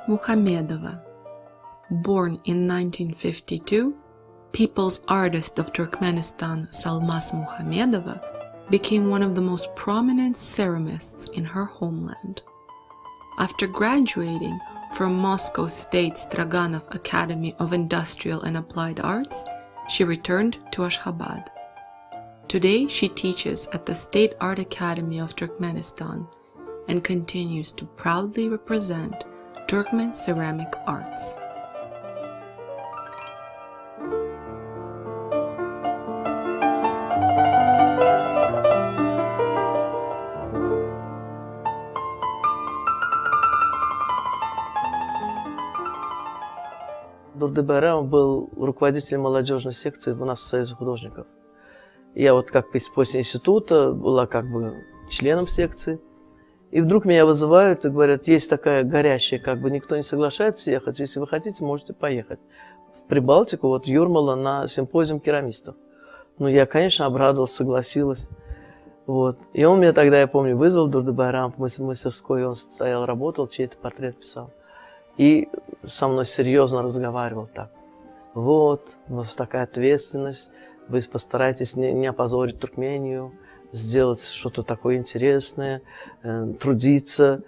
Muhamedova. Born in 1952, People's Artist of Turkmenistan Salmas Muhamedova became one of the most prominent ceramists in her homeland. After graduating from Moscow State Stroganov Academy of Industrial and Applied Arts, she returned to Ashgabat. Today she teaches at the State Art Academy of Turkmenistan and continues to proudly represent Turkmen ceramic arts. Дурды Байрамов был руководителем молодежной секции у нас в Союзе художников. Я вот как после института была как бы членом секции. И вдруг меня вызывают и говорят, есть такая горящая, как бы никто не соглашается ехать. Если вы хотите, можете поехать в Прибалтику, вот в Юрмала, на симпозиум керамистов. Ну, я, конечно, обрадовалась, согласилась. Вот. И он меня тогда, я помню, вызвал, Дурды Байрамов, в мастерской, он стоял, работал, чей-то портрет писал. И со мной серьезно разговаривал так. Вот, у вас такая ответственность, вы постарайтесь не опозорить Туркмению, сделать что-то такое интересное, трудиться,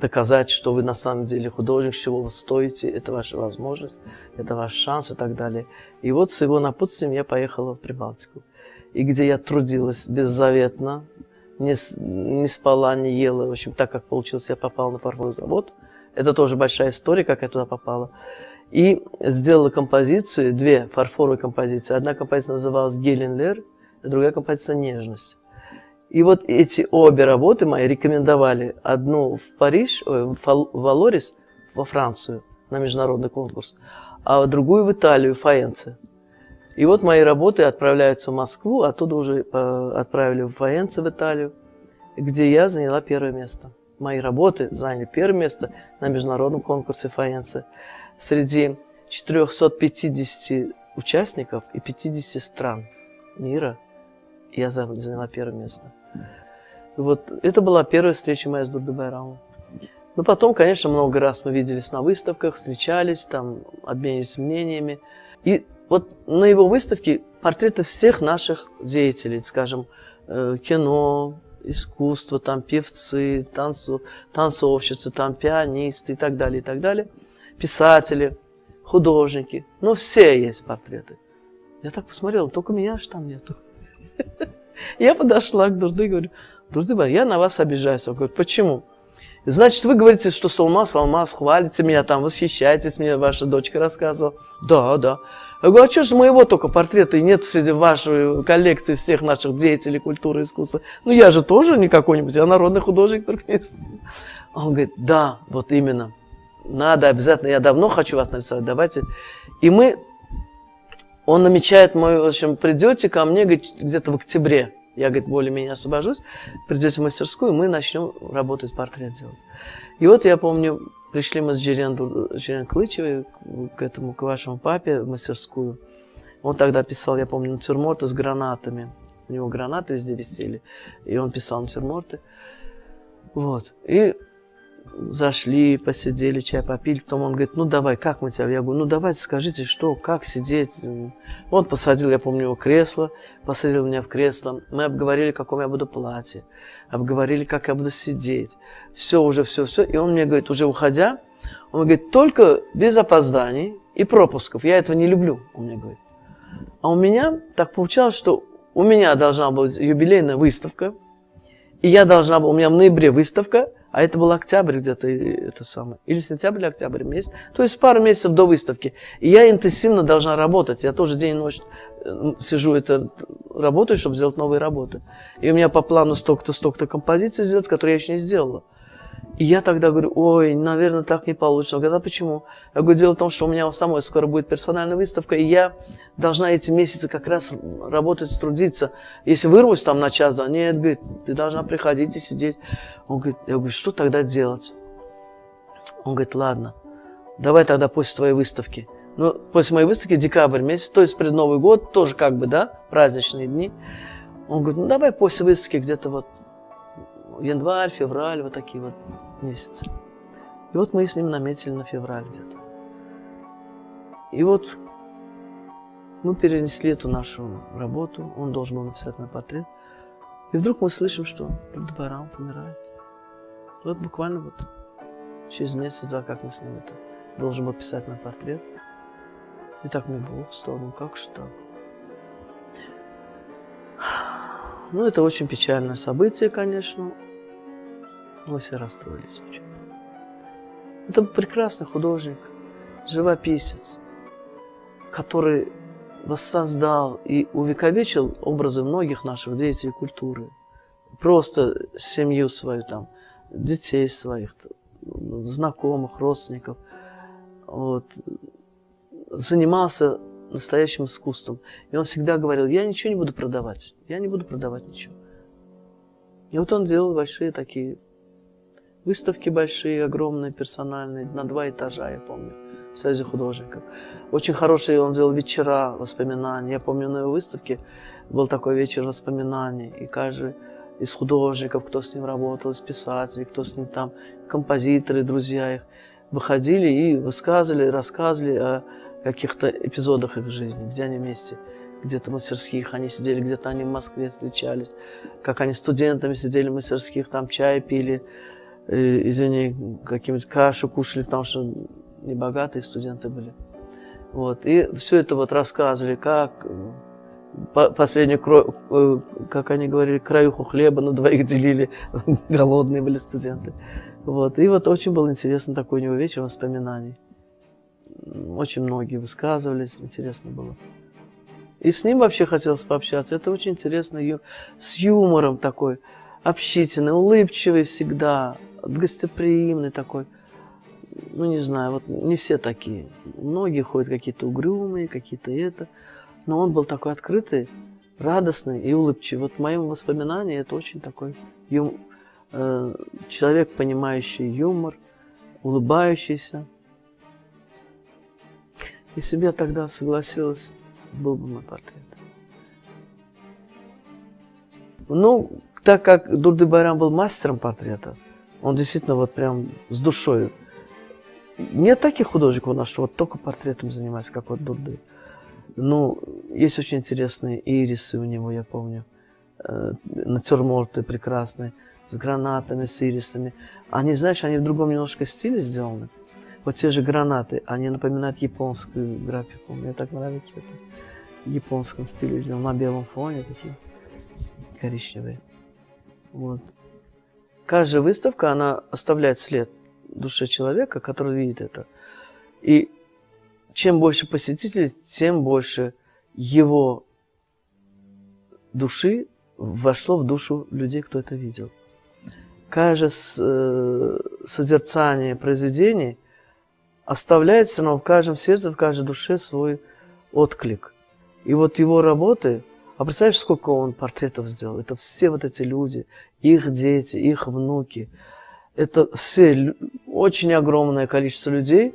доказать, что вы на самом деле художник, чего вы стоите, это ваша возможность, это ваш шанс и так далее. И вот с его напутствием я поехала в Прибалтику. И где я трудилась беззаветно, не спала, не ела. В общем, так как получилось, я попала на фарфоровый завод. Это тоже большая история, как я туда попала. И сделала композиции, две фарфоровые композиции. Одна композиция называлась «Геленлер», другая композиция «Нежность». И вот эти обе работы мои рекомендовали. Одну в Париж, в Валорис, во Францию, на международный конкурс, а другую в Италию, в Фаенце. И вот мои работы отправляются в Москву, оттуда уже отправили в Фаенце, в Италию, где я заняла первое место. Мои работы заняли первое место на международном конкурсе Фаенце. Среди 450 участников и 50 стран мира я заняла первое место. И вот это была первая встреча моя с Дурды Байрамовым. Ну, потом, конечно, много раз мы виделись на выставках, встречались, там, обменивались мнениями. И вот на его выставке портреты всех наших деятелей, скажем, кино, искусство, там певцы, танцовщицы, там пианисты и так далее, писатели, художники, ну все есть портреты. Я так посмотрела, только меня аж там нету. Я подошла к Дурды и говорю, Дурды Байрамов, я на вас обижаюсь. Он говорит, почему? Значит, вы говорите, что Салмас, хвалите меня, там, восхищаетесь, мне ваша дочка рассказывала. Да. Я говорю, а что же моего только портрета и нет среди вашей коллекции всех наших деятелей культуры и искусства? Ну, я же тоже не какой-нибудь, я народный художник Туркменистана. Он говорит, да, вот именно. Надо обязательно, я давно хочу вас нарисовать, давайте. И он намечает мою, в общем, придете ко мне, говорит, где-то в октябре. Я, говорит, более-менее освобожусь, придете в мастерскую, мы начнем работать, портрет делать. И вот я помню, пришли мы с Джерен Клычевой к вашему папе в мастерскую. Он тогда писал, я помню, натюрморты с гранатами. У него гранаты везде висели, и он писал натюрморты. Вот, и зашли, посидели, чай попили. Потом он говорит, ну давай, как мы тебя? Я говорю, ну давайте скажите, что, как сидеть. Он посадил, я помню, его кресло, посадил меня в кресло. Мы обговорили, в каком я буду платье, обговорили, как я буду сидеть. Все. И он мне говорит, уже уходя, он говорит, только без опозданий и пропусков. Я этого не люблю, он мне говорит. А у меня так получалось, что у меня должна быть юбилейная выставка, и у меня в ноябре выставка, а это был октябрь где-то, это самое, или сентябрь, или октябрь месяц, то есть пару месяцев до выставки. И я интенсивно должна работать, я тоже день и ночь сижу, работаю, чтобы сделать новые работы. И у меня по плану столько-то композиций сделать, которые я еще не сделала. И я тогда говорю, ой, наверное, так не получится. Он говорит, а почему? Я говорю, дело в том, что у меня у самой скоро будет персональная выставка, и я должна эти месяцы как раз работать, трудиться. Если вырвусь там на час-два, нет, говорит, ты должна приходить и сидеть. Он говорит, я говорю, что тогда делать? Он говорит, ладно, давай тогда после твоей выставки. Ну, после моей выставки декабрь месяц, то есть пред Новый год, тоже как бы, да, праздничные дни. Он говорит, ну давай после выставки где-то вот январь, февраль, вот такие вот месяцы. И вот мы с ним наметили на февраль где-то. И вот мы перенесли эту нашу работу, он должен был написать мой портрет. И вдруг мы слышим, что Дурдыбайрамов умирает. Вот буквально вот через месяц-два, как мы с ним это должен был писать мой портрет. И так мне Бог стал, ну как же так? Ну, это очень печальное событие, конечно. Мы все расстроились очень. Это прекрасный художник, живописец, который воссоздал и увековечил образы многих наших деятелей культуры. Просто семью свою, там, детей своих, знакомых, родственников. Вот. Занимался настоящим искусством. И он всегда говорил, я ничего не буду продавать. Я не буду продавать ничего. И вот он делал большие такие выставки большие, огромные, персональные, на 2 этажа, я помню, в Союзе художников. Очень хорошие он делал вечера воспоминаний. Я помню, на его выставке был такой вечер воспоминаний. И каждый из художников, кто с ним работал, из писателей, кто с ним там, композиторы, друзья их, выходили и высказывали, рассказывали о каких-то эпизодах их жизни, где они вместе, где-то в мастерских они сидели, где-то они в Москве встречались, как они студентами сидели в мастерских, там чай пили, извини, какую-нибудь кашу кушали, потому что небогатые студенты были. Вот. И все это вот рассказывали, как последнюю, как они говорили, краюху хлеба на 2 делили, голодные были студенты. Вот. И вот очень был интересный такой у него вечер воспоминаний. Очень многие высказывались, интересно было. И с ним вообще хотелось пообщаться. Это очень интересно, с юмором такой, общительный, улыбчивый всегда, гостеприимный такой. Ну, не знаю, вот не все такие. Многие ходят какие-то угрюмые, какие-то это. Но он был такой открытый, радостный и улыбчивый. Вот в моем воспоминании это очень такой человек, понимающий юмор, улыбающийся. Если бы я тогда согласилась, был бы мой портрет. Ну, так как Дурдыбайрам был мастером портрета, он действительно вот прям с душой. Нет таких художников у нас, что вот только портретом занимаются, как вот Дурды. Ну, есть очень интересные ирисы у него, я помню. Натюрморты прекрасные, с гранатами, с ирисами. Они, знаешь, они в другом немножко стиле сделаны. Вот те же гранаты, они напоминают японскую графику. Мне так нравится это. В японском стиле сделано, на белом фоне такие коричневые. Вот. Каждая выставка, она оставляет след в душе человека, который видит это. И чем больше посетителей, тем больше его души вошло в душу людей, кто это видел. Каждое созерцание произведений оставляет все равно в каждом сердце, в каждой душе свой отклик. И вот его работы, а представляешь, сколько он портретов сделал? Это все вот эти люди, их дети, их внуки. Это все, очень огромное количество людей,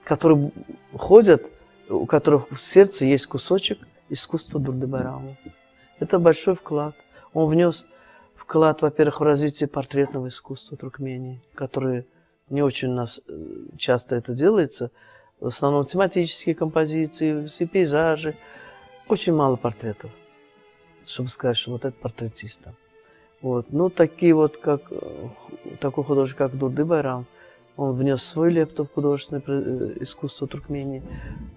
которые ходят, у которых в сердце есть кусочек искусства Дурдыбайрамова. Это большой вклад. Он внес вклад, во-первых, в развитие портретного искусства Туркмении, которое не очень у нас часто это делается. В основном тематические композиции, все пейзажи. Очень мало портретов, чтобы сказать, что вот это портретист. Вот. Ну, такие вот, как такой художник, как Дурдыбайрам, он внес свой лепту в художественное искусство Туркмении.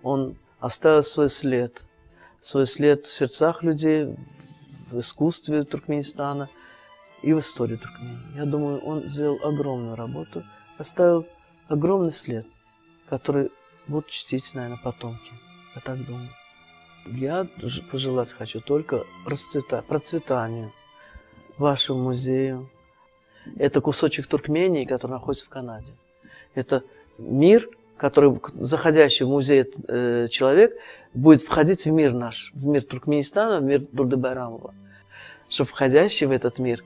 Он оставил свой след в сердцах людей, в искусстве Туркменистана и в истории Туркмении. Я думаю, он сделал огромную работу, оставил огромный след, который будут чтить, наверное, потомки. Я так думаю. Я пожелать хочу только процветания вашему музею. Это кусочек Туркмении, который находится в Канаде. Это мир, который, заходящий в музей человек, будет входить в мир наш, в мир Туркменистана, в мир Дурдыбайрамова. Чтобы входящий в этот мир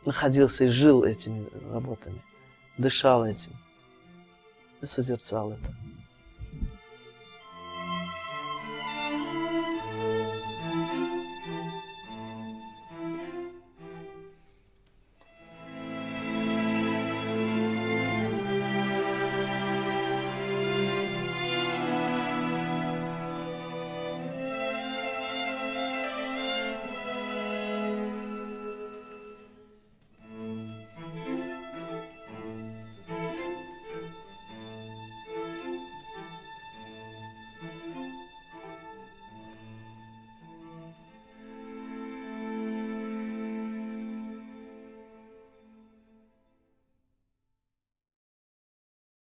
находился и жил этими работами, дышал этим и созерцал это.